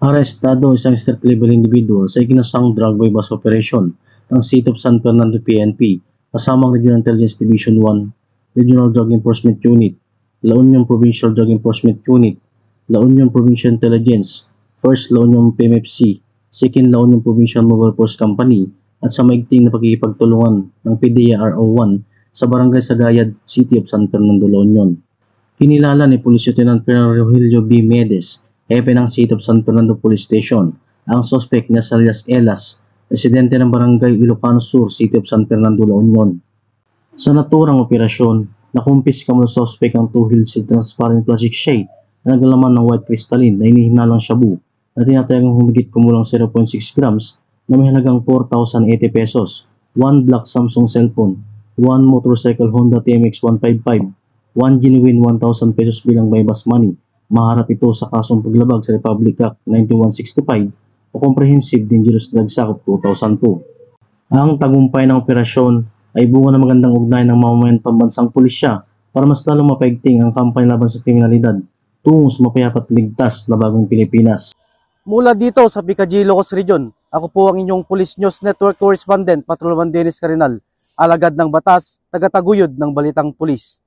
Arestado isang street-level individual sa ikinasang drug by bus operation ng City of San Fernando PNP kasama ang Regional Intelligence Division 1, Regional Drug Enforcement Unit, La Union Provincial Drug Enforcement Unit, La Union Provincial Intelligence, 1st La Union PMFC, 2nd La Union Provincial Mobile Force Company at sa maigting na pagkikipagtulungan ng PDEA RO1 sa Barangay Sagayad, City of San Fernando, La Union. Kinilala ni Police Lieutenant Colonel Rogelio B. Medes, hepe ng City of San Fernando Police Station, ang suspect na si alias Elas, residente ng Barangay Ilocano Sur, City of San Fernando, La Union. Sa naturang operasyon, nakumpiska mo ng suspect ang 2 Hills transparent plastic shade na naglalaman ng white crystalline na inihinalang shabu na tinatayagang humigit kumulang 0.6 grams na may halagang 4,080 pesos, 1 black Samsung cellphone, 1 motorcycle Honda TMX 155, 1 genuine 1,000 pesos bilang bypass money. Maharap ito sa kasong paglabag sa Republic Act 9165 o Comprehensive Dangerous Drugs Act 2002. Ang tagumpay ng operasyon ay bunga ng magandang ugnayan ng mamamayan pambansang pulisya para mas lalong mapaigting ang kampanya laban sa kriminalidad tungo sa mapayapat ligtas na bagong Pilipinas. Mula dito sa Picadillo, Ilocos Region, ako po ang inyong Police News Network Correspondent, Patrolman Dennis Carinal, alagad ng batas, tagataguyod ng balitang pulis.